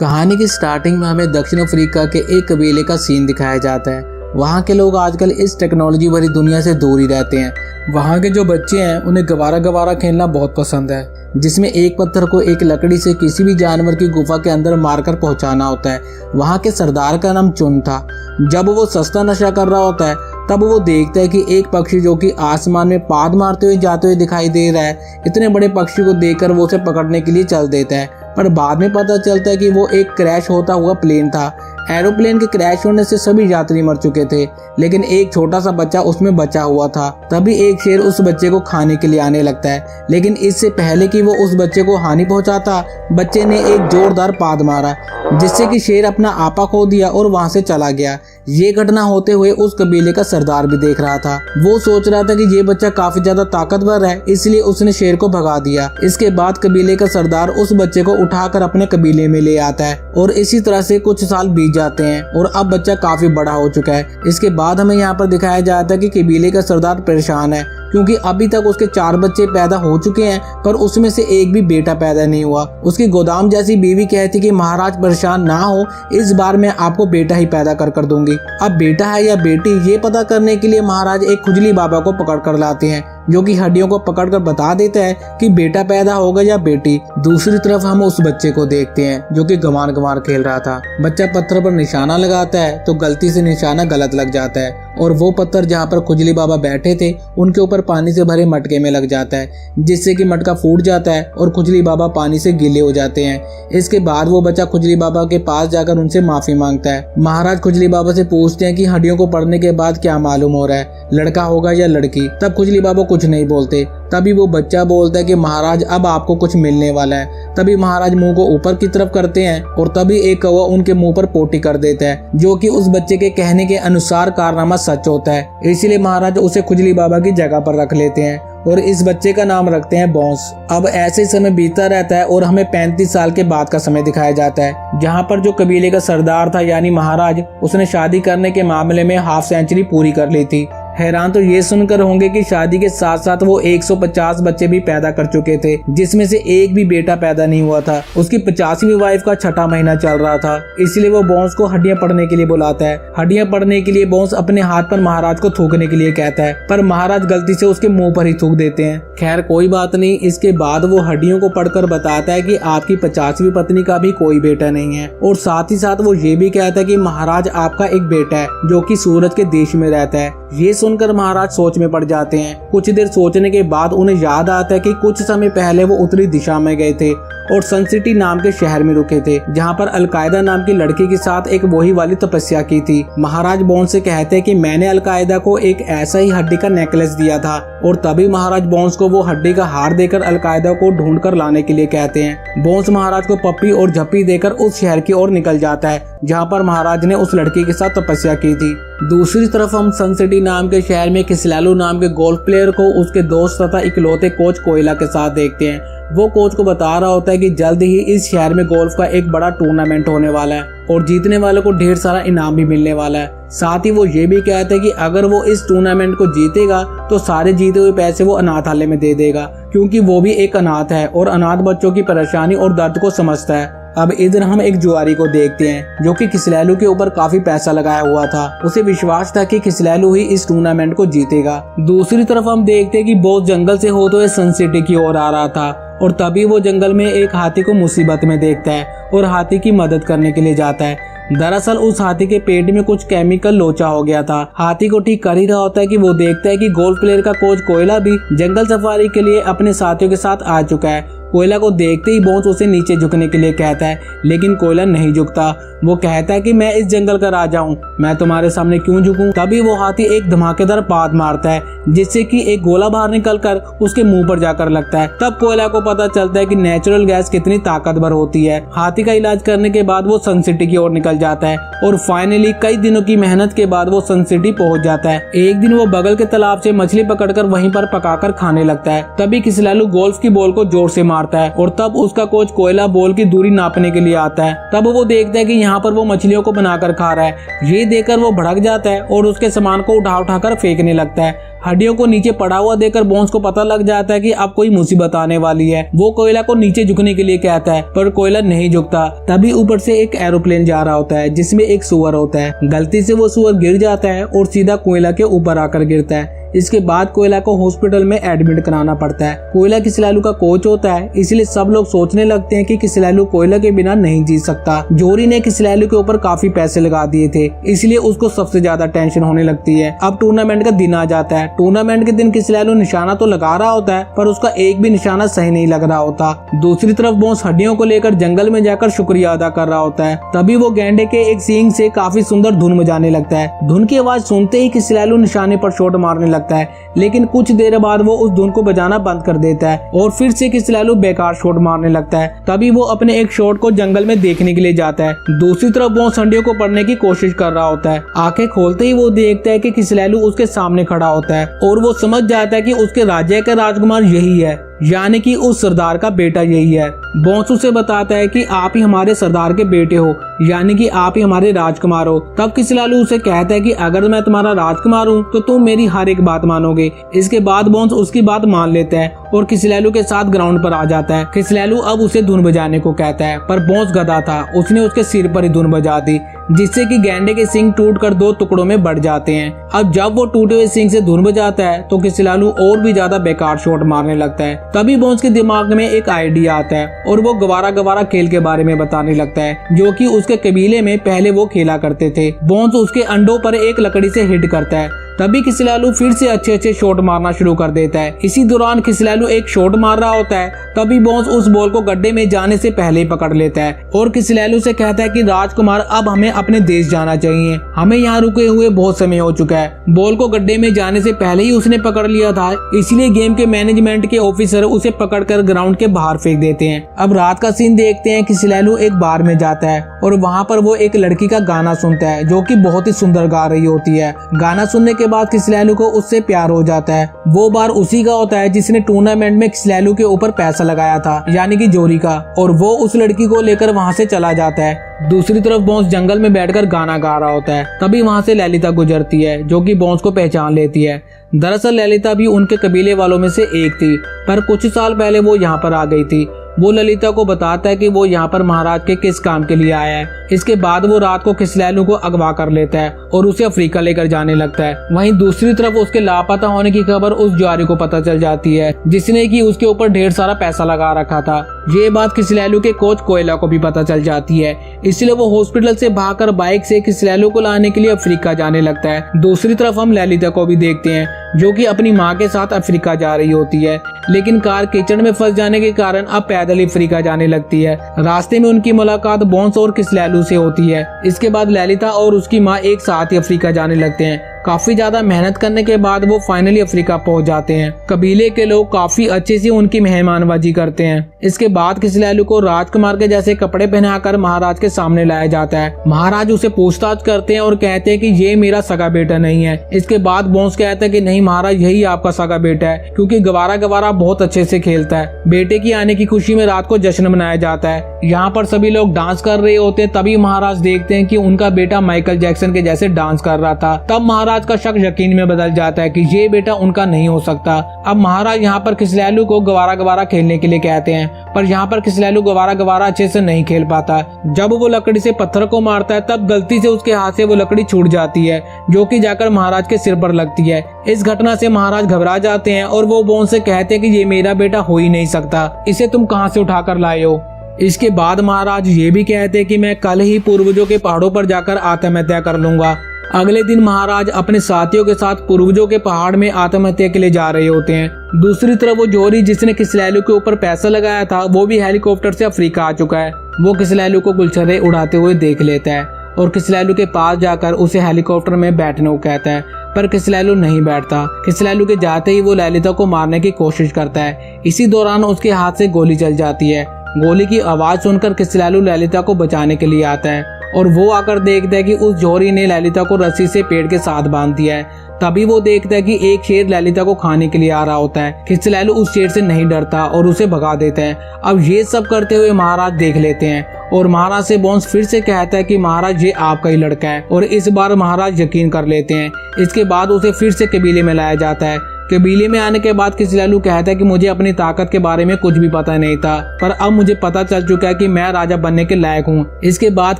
कहानी की स्टार्टिंग में हमें दक्षिण अफ्रीका के एक कबीले का सीन दिखाया जाता है। वहाँ के लोग आजकल इस टेक्नोलॉजी भरी दुनिया से दूर ही रहते हैं। वहाँ के जो बच्चे हैं उन्हें गवारा गवारा खेलना बहुत पसंद है, जिसमें एक पत्थर को एक लकड़ी से किसी भी जानवर की गुफा के अंदर मारकर पहुंचाना होता है। वहाँ के सरदार का नाम चुन था। जब वो सस्ता नशा कर रहा होता है तब वो देखता है कि एक पक्षी जो कि आसमान में पाद मारते हुए जाते हुए दिखाई दे रहा है। इतने बड़े पक्षी को देखकर वो उसे पकड़ने के लिए चल देता है, पर बाद में पता चलता है कि वो एक क्रैश होता हुआ प्लेन था। एरोप्लेन के क्रैश होने से सभी यात्री मर चुके थे, लेकिन एक छोटा सा बच्चा उसमें बचा हुआ था। तभी एक शेर उस बच्चे को खाने के लिए आने लगता है, लेकिन इससे पहले कि वो उस बच्चे को हानि पहुंचाता, बच्चे ने एक जोरदार पाद मारा, जिससे कि शेर अपना आपा खो दिया और वहां से चला गया। ये घटना होते हुए उस कबीले का सरदार भी देख रहा था। वो सोच रहा था कि ये बच्चा काफी ज्यादा ताकतवर है, इसलिए उसने शेर को भगा दिया। इसके बाद कबीले का सरदार उस बच्चे को उठाकर अपने कबीले में ले आता है और इसी तरह से कुछ साल बीत जाते हैं और अब बच्चा काफी बड़ा हो चुका है। इसके बाद हमें यहाँ पर दिखाया जाता है कि कबीले का सरदार परेशान है, क्योंकि अभी तक उसके 4 बच्चे पैदा हो चुके हैं, पर उसमें से एक भी बेटा पैदा नहीं हुआ। उसकी गोदाम जैसी बीवी कहती कि महाराज परेशान ना हो, इस बार मैं आपको बेटा ही पैदा कर दूंगी। अब बेटा है या बेटी ये पता करने के लिए महाराज एक खुजली बाबा को पकड़ कर लाते हैं, जो कि हड्डियों को पकड़कर बता देता है कि बेटा पैदा होगा या बेटी। दूसरी तरफ हम उस बच्चे को देखते हैं जो कि गंवार गंवार खेल रहा था। बच्चा पत्थर पर निशाना लगाता है तो गलती से निशाना गलत लग जाता है और वो पत्थर जहाँ पर खुजली बाबा बैठे थे उनके ऊपर पानी से भरे मटके में लग जाता है, जिससे कि मटका फूट जाता है और खुजली बाबा पानी से गीले हो जाते हैं। इसके बाद वो बच्चा खुजली बाबा के पास जाकर उनसे माफी मांगता है। महाराज खुजली बाबा से पूछते हैं कि हड्डियों को पड़ने के बाद क्या मालूम हो रहा है, लड़का होगा या लड़की। तब खुजली बाबा कुछ नहीं बोलते। तभी वो बच्चा बोलता है कि महाराज अब आपको कुछ मिलने वाला है। तभी महाराज मुंह को ऊपर की तरफ करते हैं और तभी एक कौवा उनके मुंह पर पोटी कर देता है, जो कि उस बच्चे के कहने के अनुसार कारनामा सच होता है। इसलिए महाराज उसे खुजली बाबा की जगह पर रख लेते हैं और इस बच्चे का नाम रखते हैं बॉन्स। अब ऐसे समय बीतता रहता है और हमें 35 साल के बाद का समय दिखाया जाता है, जहाँ पर जो कबीले का सरदार था यानी महाराज, उसने शादी करने के मामले में हाफ सेंचुरी पूरी कर ली थी। हैरान तो ये सुनकर होंगे कि शादी के साथ साथ वो 150 बच्चे भी पैदा कर चुके थे, जिसमें से एक भी बेटा पैदा नहीं हुआ था। उसकी 50वीं वाइफ का 6ठा महीना चल रहा था, इसलिए वो बॉन्स को हड्डियां पड़ने के लिए बुलाता है। हड्डियां पड़ने के लिए बॉन्स अपने हाथ पर महाराज को थूकने के लिए कहता है, पर महाराज गलती से उसके मुंह पर ही थूक देते हैं। खैर कोई बात नहीं। इसके बाद वो हड्डियों को पढ़कर बताता है कि आपकी 50वीं पत्नी का भी कोई बेटा नहीं है, और साथ ही साथ वो ये भी कहता है कि महाराज आपका एक बेटा है जो कि सूरज के देश में रहता है। ये सुनकर महाराज सोच में पड़ जाते हैं। कुछ देर सोचने के बाद उन्हें याद आता है कि कुछ समय पहले वो उत्तरी दिशा में गए थे और सन सिटी नाम के शहर में रुके थे, जहाँ पर अलकायदा नाम की लड़की के साथ एक वही वाली तपस्या की थी। महाराज बॉन्स से कहते हैं कि मैंने अलकायदा को एक ऐसा ही हड्डी का नेकलेस दिया था, और तभी महाराज बॉन्स को वो हड्डी का हार देकर अलकायदा को ढूंढ कर लाने के लिए कहते हैं। बॉन्स महाराज को पप्पी और झप्पी देकर उस शहर की ओर निकल जाता है जहाँ पर महाराज ने उस लड़की के साथ तपस्या की थी। दूसरी तरफ हम सन सिटी नाम के शहर में खिसलालू नाम के गोल्फ प्लेयर को उसके दोस्त तथा इकलौते कोच कोयला के साथ देखते हैं। वो कोच को बता रहा होता है कि जल्द ही इस शहर में गोल्फ का एक बड़ा टूर्नामेंट होने वाला है और जीतने वालों को ढेर सारा इनाम भी मिलने वाला है। साथ ही वो ये भी कहते हैं कि अगर वो इस टूर्नामेंट को जीतेगा तो सारे जीते हुए पैसे वो अनाथालय में दे देगा, क्योंकि वो भी एक अनाथ है और अनाथ बच्चों की परेशानी और दर्द को समझता है। अब इधर हम एक जुआरी को देखते हैं जो कि खिसलैलू के ऊपर काफी पैसा लगाया हुआ था। उसे विश्वास था कि खिसलैलू ही इस टूर्नामेंट को जीतेगा। दूसरी तरफ हम देखते हैं कि बॉस जंगल से होते हुए सन सिटी की ओर आ रहा था और तभी वो जंगल में एक हाथी को मुसीबत में देखता है और हाथी की मदद करने के लिए जाता है। दरअसल उस हाथी के पेट में कुछ केमिकल लोचा हो गया था। हाथी को ठीक कर ही रहा होता है कि वो देखता है कि गोल्फ प्लेयर का कोच कोयला भी जंगल सफारी के लिए अपने साथियों के साथ आ चुका है। कोयला को देखते ही बॉन्स उसे नीचे झुकने के लिए कहता है, लेकिन कोयला नहीं झुकता। वो कहता है कि मैं इस जंगल का राजा हूँ, मैं तुम्हारे सामने क्यों झुकूं। तभी वो हाथी एक धमाकेदार पाद मारता है, जिससे कि एक गोला बाहर निकलकर उसके मुंह पर जाकर लगता है। तब कोयला को पता चलता है कि नेचुरल गैस कितनी ताकतवर होती है। हाथी का इलाज करने के बाद वो सन सिटी की ओर निकल जाता है और फाइनली कई दिनों की मेहनत के बाद वो सन सिटी पहुंच जाता है। एक दिन वो बगल के तालाब से मछली पकड़कर वहीं पर पकाकर खाने लगता है। तभी खिसलालू गोल्फ की बॉल को जोर से मारता है और तब उसका कोच कोयला बॉल की दूरी नापने के लिए आता है। तब वो देखता है कि यहाँ पर वो मछलियों को बनाकर खा रहा है। ये देखकर वो भड़क जाता है और उसके सामान को उठाकर फेंकने लगता है। हड्डियों को नीचे पड़ा हुआ देखकर बोन्स को पता लग जाता है कि अब कोई मुसीबत आने वाली है। वो कोयला को नीचे झुकने के लिए कहता है पर कोयला नहीं झुकता। तभी ऊपर से एक एरोप्लेन जा रहा होता है जिसमें एक सुअर होता है। गलती से वो सुअर गिर जाता है और सीधा कोयला के ऊपर आकर गिरता है। इसके बाद कोयला को हॉस्पिटल में एडमिट कराना पड़ता है। कोयला किसलैलू का कोच होता है, इसलिए सब लोग सोचने लगते हैं कि किसलैलू कोयला के बिना नहीं जी सकता। जोरी ने किसलैलू के ऊपर काफी पैसे लगा दिए थे, इसलिए उसको सबसे ज्यादा टेंशन होने लगती है। अब टूर्नामेंट का दिन आ जाता है। टूर्नामेंट के दिन किसलैलू निशाना तो लगा रहा होता है पर उसका एक भी निशाना सही नहीं लग रहा होता। दूसरी तरफ बोन्स हड्डियों को लेकर जंगल में जाकर शुक्रिया अदा कर रहा होता है। तभी वो गैंडे के एक सींग से काफी सुंदर धुन बजाने लगता है। धुन की आवाज सुनते ही किसलैलू निशाने पर शॉट मारने लगता है, लेकिन कुछ देर बाद वो उस धुन को बजाना बंद कर देता है और फिर से किसलैलू बेकार शॉट मारने लगता है। तभी वो अपने एक शॉट को जंगल में देखने के लिए जाता है। दूसरी तरफ बोन्स हड्डियों को पढ़ने की कोशिश कर रहा होता है। आंखें खोलते ही वो देखता है कि किसलैलू उसके सामने खड़ा होता है और वो समझ जाता है कि उसके राज्य का राजकुमार यही है, यानी कि उस सरदार का बेटा यही है। बोन्स उसे बताता है कि आप ही हमारे सरदार के बेटे हो, यानी कि आप ही हमारे राजकुमार हो। तब किसलैलू उसे कहता है कि अगर मैं तुम्हारा राजकुमार हूँ तो तुम मेरी हर एक बात मानोगे। इसके बाद बोन्स उसकी बात मान लेता है और किसलैलू के साथ ग्राउंड पर आ जाता है। किसलैलू अब उसे धुन बजाने को कहता है पर बोन्स गधा था, उसने उसके सिर पर ही धुन बजा दी, जिससे कि गैंडे के सींग टूटकर 2 टुकड़ों में बढ़ जाते हैं। अब जब वो टूटे हुए सींग से धुन बजाता है तो किसलैलू और भी ज्यादा बेकार शॉट मारने लगता है। तभी बोन्स के दिमाग में एक आइडिया आता है और वो गवारा गवारा खेल के बारे में बताने लगता है, जो कि उसके कबीले में पहले वो खेला करते थे। बोन्स उसके अंडों पर एक लकड़ी से हिट करता है। तभी किसलैलू फिर से अच्छे शॉट मारना शुरू कर देता है। इसी दौरान किसलैलू एक शॉट मार रहा होता है। तभी बोन्स उस बॉल को गड्ढे में जाने से पहले ही पकड़ लेता है और किसलैलू से कहता है कि राजकुमार अब हमें अपने देश जाना चाहिए, हमें यहाँ रुके हुए बहुत समय हो चुका है। बॉल को गड्ढे में जाने से पहले ही उसने पकड़ लिया था, इसलिए गेम के मैनेजमेंट के ऑफिसर उसे पकड़कर ग्राउंड के बाहर फेंक देते हैं। अब रात का सीन देखते हैं। किसलैलू एक बार में जाता है और वहाँ पर वो एक लड़की का गाना सुनता है जो कि बहुत ही सुंदर गा रही होती है। गाना सुनने के बाद किसलैलू को उससे प्यार हो जाता है। वो बार उसी का होता है जिसने टूर्नामेंट में किसलैलू के ऊपर पैसा लगाया था, यानी कि जोरी का, और वो उस लड़की को लेकर वहाँ से चला जाता है। दूसरी तरफ बोन्स जंगल में बैठकर गाना गा रहा होता है। तभी वहाँ से ललिता गुजरती है जो कि बोन्स को पहचान लेती है। दरअसल ललिता भी उनके कबीले वालों में से एक थी, पर कुछ साल पहले वो यहाँ पर आ गई थी। वो ललिता को बताता है कि वो यहाँ पर महाराज के किस काम के लिए आया है। इसके बाद वो रात को किसलैलू को अगवा कर लेता है और उसे अफ्रीका लेकर जाने लगता है। वहीं दूसरी तरफ उसके लापता होने की खबर उस जुआरी को पता चल जाती है जिसने कि उसके ऊपर ढेर सारा पैसा लगा रखा था। ये बात किसलैलू के कोच कोयला को भी पता चल जाती है, इसलिए वो हॉस्पिटल से भागकर बाइक से किसलैलू को लाने के लिए अफ्रीका जाने लगता है। दूसरी तरफ हम ललिता को भी देखते हैं जो कि अपनी माँ के साथ अफ्रीका जा रही होती है, लेकिन कार कीचड़ में फंस जाने के कारण अब पैदल ही अफ्रीका जाने लगती है। रास्ते में उनकी मुलाकात बोन्स और किसलैलू से होती है। इसके बाद ललिता और उसकी माँ एक साथ ही अफ्रीका जाने लगते हैं। काफी ज्यादा मेहनत करने के बाद वो फाइनली अफ्रीका पहुंच जाते हैं। कबीले के लोग काफी अच्छे से उनकी मेहमानबाजी करते हैं। इसके बाद किसलैलू को राजकुमार के जैसे कपड़े पहनाकर महाराज के सामने लाया जाता है। महाराज उसे पूछताछ करते हैं और कहते हैं कि ये मेरा सगा बेटा नहीं है। इसके बाद बोन्स कहता है कि नहीं महाराज, यही आपका सगा बेटा है, क्योंकि गवारा गवारा बहुत अच्छे से खेलता है। बेटे की आने की खुशी में रात को जश्न मनाया जाता है। यहाँ पर सभी लोग डांस कर रहे होते हैं। तभी महाराज देखते हैं कि उनका बेटा माइकल जैक्सन के जैसे डांस कर रहा था। तब महाराज का शक यकीन में बदल जाता है कि ये बेटा उनका नहीं हो सकता। अब महाराज यहाँ पर किसलैलू को गवारा गवारा खेलने के लिए कहते हैं, पर यहाँ पर किसलैलू गवारा गवारा अच्छे से नहीं खेल पाता। जब वो लकड़ी से पत्थर को मारता है तब गलती से उसके हाथ से वो लकड़ी छूट जाती है, जो कि जाकर महाराज के सिर पर लगती है। इस घटना से महाराज घबरा जाते हैं और वो बोन्स से कहते हैं कि ये मेरा बेटा हो ही नहीं सकता, इसे तुम कहाँ से उठा कर लाए हो। इसके बाद महाराज ये भी कहते हैं कि मैं कल ही पूर्वजों के पहाड़ों पर जाकर आत्महत्या कर लूंगा। अगले दिन महाराज अपने साथियों के साथ पूर्वजों के पहाड़ में आत्महत्या के लिए जा रहे होते हैं। दूसरी तरफ वो जोरी जिसने किसलैलू के ऊपर पैसा लगाया था, वो भी हेलीकॉप्टर से अफ्रीका आ चुका है। वो किसलैलू को गुलछर्रे उड़ाते हुए देख लेता है और किसलैलू के पास जाकर उसे हेलीकॉप्टर में बैठने को कहता है, पर किसलैलू नहीं बैठता। किसलैलू के जाते ही वो ललिता को मारने की कोशिश करता है। इसी दौरान उसके हाथ से गोली चल जाती है। गोली की आवाज सुनकर किसलैलू ललिता को बचाने के लिए आता है और वो आकर देखता है कि उस जौहरी ने ललिता को रस्सी से पेड़ के साथ बांध दिया है। तभी वो देखता है कि एक शेर ललिता को खाने के लिए आ रहा होता है। खिचलैलू उस शेर से नहीं डरता और उसे भगा देता है। अब ये सब करते हुए महाराज देख लेते हैं और महाराज से बोन्स फिर से कहता है कि महाराज ये आपका ही लड़का है, और इस बार महाराज यकीन कर लेते हैं। इसके बाद उसे फिर से कबीले में लाया जाता है। कबीले में आने के बाद खिचलैलू कहता है कि मुझे अपनी ताकत के बारे में कुछ भी पता नहीं था, पर अब मुझे पता चल चुका है कि मैं राजा बनने के लायक हूँ। इसके बाद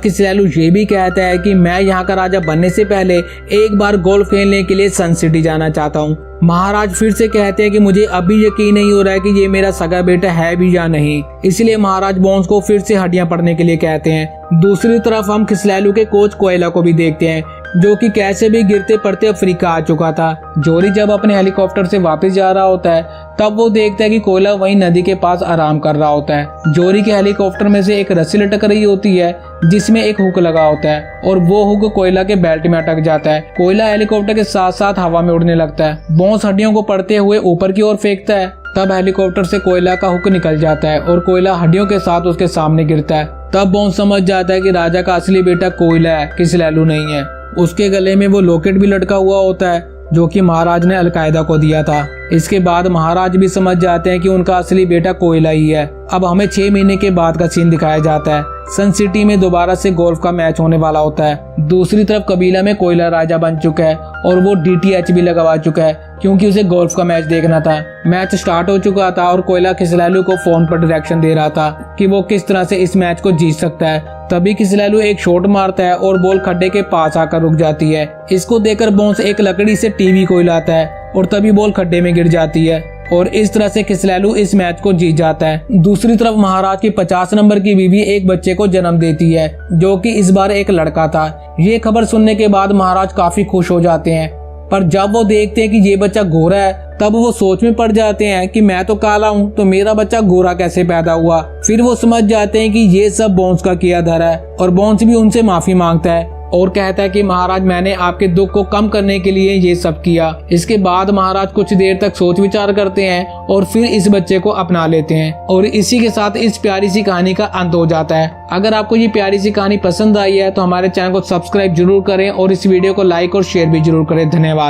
खिचलैलू ये भी कहता है कि मैं यहाँ का राजा बनने से पहले एक बार गोल्फ खेलने के लिए सन सिटी जाना चाहता हूँ। महाराज फिर से कहते हैं कि मुझे अभी यकीन नहीं हो रहा है कि ये मेरा सगा बेटा है भी या नहीं, इसलिए महाराज बोन्स को फिर से हड्डियां पड़ने के लिए कहते हैं। दूसरी तरफ हम खिचलैलू के कोच कोयला को भी देखते हैं, जो कि कैसे भी गिरते पड़ते अफ्रीका आ चुका था। जौहरी जब अपने हेलीकॉप्टर से वापस जा रहा होता है तब वो देखता है कि कोयला वहीं नदी के पास आराम कर रहा होता है। जौहरी के हेलीकॉप्टर में से एक रस्सी लटक रही होती है जिसमें एक हुक लगा होता है, और वो हुक कोयला के बेल्ट में अटक जाता है। कोयला हेलीकॉप्टर के साथ साथ हवा में उड़ने लगता है। बोन्स हड्डियों को पड़ते हुए ऊपर की ओर फेंकता है। तब हेलीकॉप्टर से कोयला का हुक निकल जाता है और कोयला हड्डियों के साथ उसके सामने गिरता है। तब बोन्स समझ जाता है कि राजा का असली बेटा कोयला है, खिचलैलू नहीं है। उसके गले में वो लॉकेट भी लटका हुआ होता है जो कि महाराज ने अलकायदा को दिया था। इसके बाद महाराज भी समझ जाते हैं कि उनका असली बेटा कोयला ही है। अब हमें 6 महीने के बाद का सीन दिखाया जाता है। सन सिटी में दोबारा से गोल्फ का मैच होने वाला होता है। दूसरी तरफ कबीला में कोयला राजा बन चुका है और वो DTH भी लगवा चुका है क्योंकि उसे गोल्फ का मैच देखना था। मैच स्टार्ट हो चुका था और कोयला खिचलैलू को फोन पर डायरेक्शन दे रहा था कि वो किस तरह से इस मैच को जीत सकता है। तभी खिचलैलू एक शॉट मारता है और बॉल खड्डे के पास आकर रुक जाती है। इसको देखकर बोन्स एक लकड़ी से टीवी को हिलाता है और तभी बॉल खड्डे में गिर जाती है और इस तरह से खिचलैलू इस मैच को जीत जाता है। दूसरी तरफ महाराज की 50 नंबर की बीवी एक बच्चे को जन्म देती है जो कि इस बार एक लड़का था। ये खबर सुनने के बाद महाराज काफी खुश हो जाते हैं, पर जब वो देखते हैं कि ये बच्चा गोरा है तब वो सोच में पड़ जाते हैं कि मैं तो काला हूँ तो मेरा बच्चा गोरा कैसे पैदा हुआ। फिर वो समझ जाते हैं कि ये सब बोन्स का किया धरा है और बोन्स भी उनसे माफी मांगता है और कहता है कि महाराज मैंने आपके दुख को कम करने के लिए ये सब किया। इसके बाद महाराज कुछ देर तक सोच विचार करते हैं और फिर इस बच्चे को अपना लेते हैं और इसी के साथ इस प्यारी सी कहानी का अंत हो जाता है। अगर आपको ये प्यारी सी कहानी पसंद आई है तो हमारे चैनल को सब्सक्राइब जरूर करें और इस वीडियो को लाइक और शेयर भी जरूर करें। धन्यवाद।